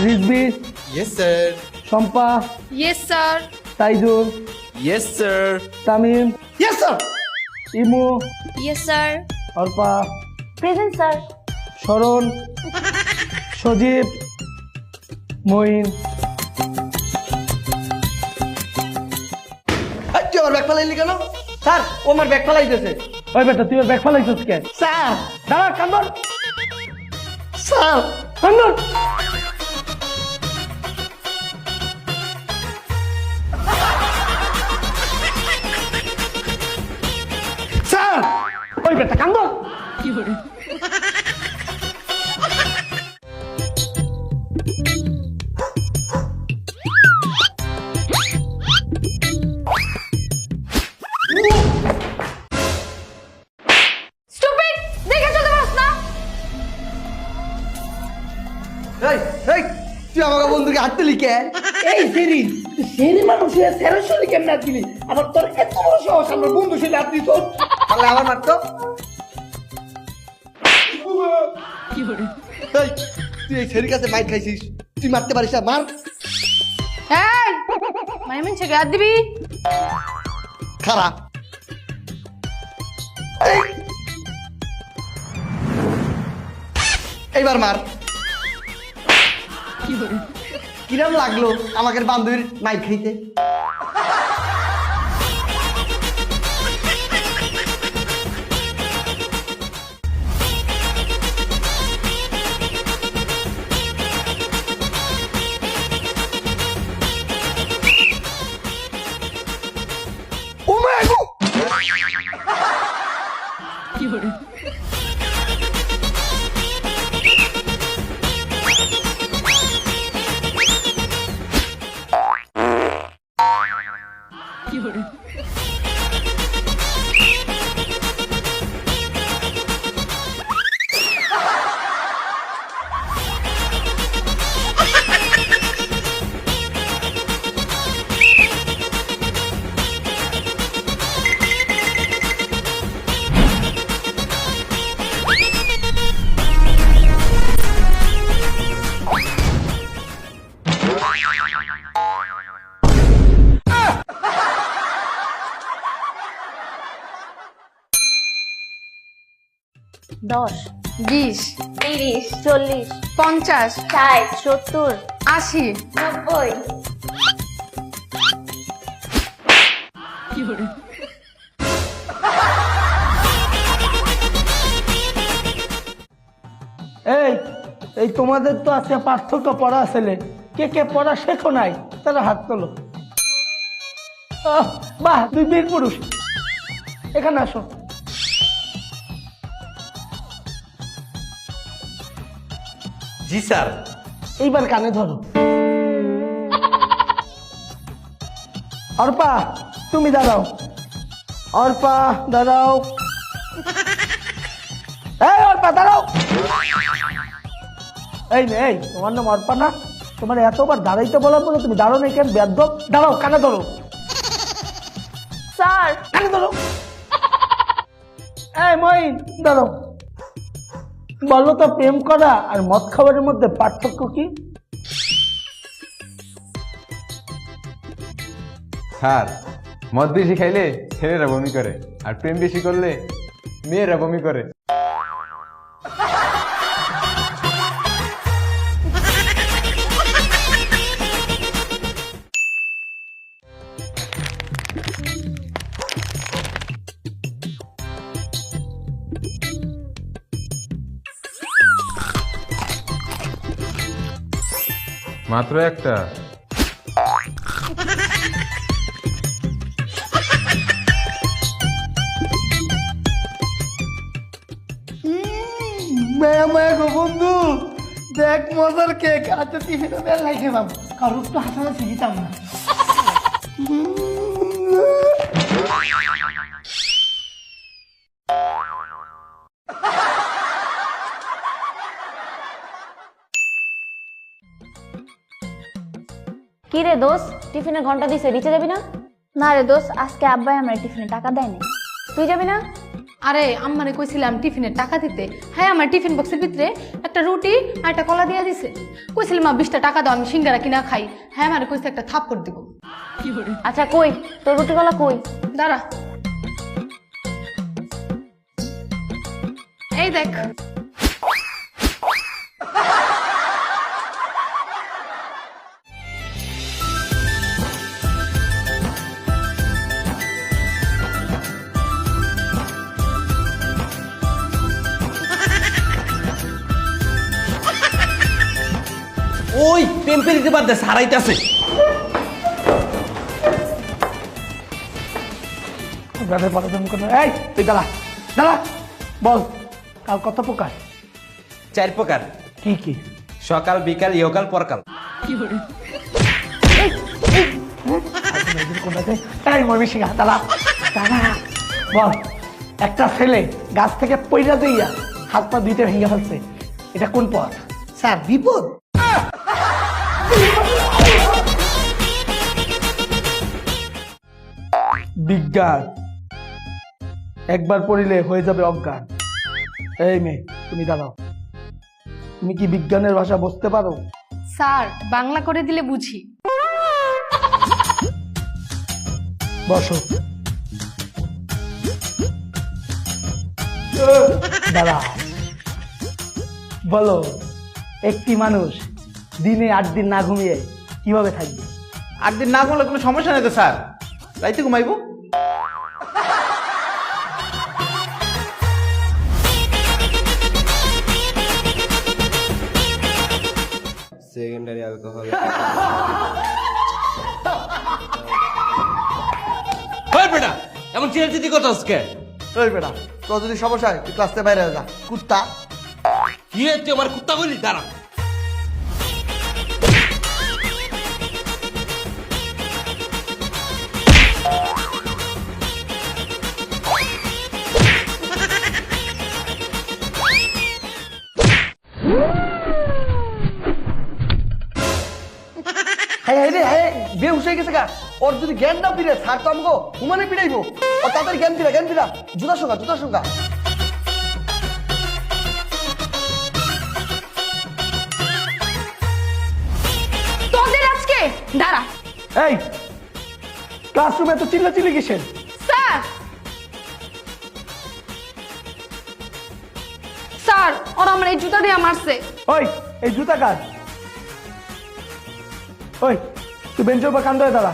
Rizvi. Yes, sir. Shampa. Yes, sir. Taijul. Yes, sir. Tamim. Yes, sir. ইমু। Yes, sir. Arpa. Present, sir. শরণ। সজীব। মঈন। তুই আমার ব্যাগ ফেলাইলি কেন? স্যার, ও আমার ব্যাগ ফেলাইতেছে। ওই বেটা তুই ব্যাগ ফেলাইছিস কেন? স্যার, দাঁড়া কান্দন। স্যার, কান্দন। স্যার, ওই বেটা কান্দন। Stupid! দেখে চলতে পারছ না? এই, এই, তুই আমাকে বন্ধুকে হাত দিলি কে? এই সেরি তুই সেরি মানুষ হয়ে সেরসলি কেন না দিলি? আবার তোর এত বড় সাহস আমার বন্ধু সে রাত দিত। তাহলে আমার মারতো। এই, তুই এই ছেলের কাছে মাইর খাইছিস, তুই মারতে পারিস না, মার। এই! মানে মিনছে গাদ দিবি? খারাপ। এইবার মার। কিরম লাগলো আমাকে বান্ধবীর মাইর খাইতে? ও মা গো! দশ, 20, 30, 40, 50, 60, 70, 80, 90। এই এই তোমাদের তো আছে পার্থক্য পড়া ছেলে, কে কে পড়া শেখো নাই তারা হাত তোলো। বাহ তুই বীর পুরুষ, এখানে আসো। জি স্যার। এইবার কানে ধরো। অর্পা তুমি দাঁড়াও। অর্পা দাঁড়াও। এই অর্পা দাঁড়াও। এই নে, এই তোমার নাম অর্পা না? তোমার এতবার দাঁড়াইতে বলার পরে তুমি দাঁড়ো নাই কেন? বেয়াদব, দাঁড়াও, কানে ধরো। স্যার, কানে ধরো। এই মঈন দাঁড়াও। বলো তো প্রেম করা আর মদ খাবারের মধ্যে পার্থক্য কি? স্যার, মদ বেশি খাইলে ছেলেরা বমি করে, আর প্রেম বেশি করলে মেয়েরা বমি করে। মাত্র একটা? বন্ধু দেখ মজার কেক। আচ্ছা টিফিনে বেল নাই খেলাম, কারোর তো হাসাহাসি দিতাম না। কি রে দোস্ত, টিফিনের ঘন্টা দিছে, নিচে যাবি না? না রে দোস্ত, আজকে আব্বাই আমার টিফিনে টাকা দেয়নি। তুই যাবি না? আরে আম্মারে কইছিলাম টিফিনের টাকা দিতে, হ্যাঁ আমার টিফিন বক্সের ভিতরে একটা রুটি আর একটা কলা দিয়া দিছে। কইছিলাম মা 20টা টাকা দাও আমি সিঙ্গারা কিনা খাই, হ্যাঁ আমারে কইছে একটা থাপ্পড় দিব। আচ্ছা কই তোর রুটি কলা কই? দাঁড়া, এই দেখ। ওই টেম্পে দিতে পারতে সারাইতেছে। ব্রাদার পড়াশোনা করো। এই তুই দাঁড়া দাঁড়া, বল কাল কত প্রকার? 4 প্রকার। কি কি? সকাল, বিকাল, ইহকাল, পরকাল। এই ময়মনসিংহ দাঁড়া দাঁড়া, বল একটা ছেলে গাছ থেকে পইড়া দিয়া হাত পা দুইটা ভেঙে ফেলছে, এটা কোন পথ? স্যার বিপদ। বিজ্ঞান একবার পড়িলে হয়ে যাবে অজ্ঞান। এই মেয়ে তুমি দাঁড়াও, তুমি কি বিজ্ঞানের ভাষা বুঝতে পারো? স্যার বাংলা করে দিলে বুঝি। বসো। দাঁড়া, বলো একটি মানুষ দিনে 8 দিন না ঘুমিয়ে কিভাবে থাকবে? 8 দিন না ঘুমলে কোনো সমস্যা নেই তো স্যার, রাইতে ঘুমাইবো। Secondary alcohol. ওই বেটা এমন চিল্লাচিল্লি করছস কে? ওই বেটা তোর যদি সমস্যা হয় তুই ক্লাস থেকে বাইরে হয়ে যা কুত্তা। কি রে তুই আমার কুত্তা কইলি? দাঁড়া। হ্যাঁ হ্যাঁ রে হ্যাঁ বেহুশ হয়ে গেছে গা। ওর যদি জ্ঞান না ফিরে স্যার তো আমাকে হুমানে পিড়াইবো। ও তাদের জ্ঞান ফিরা জুতার সঙ্গা জুতার সঙ্গা। তোদের আজকে দাঁড়া। এই ক্লাসরুমে এত চিল্লাচিল্লি কিসের? স্যার স্যার ওরা আমার এই জুতা দিয়ে মারছে। ওই এই জুতা কার? ওই তুই বেঞ্চের উপর কান ধরে দাঁড়া।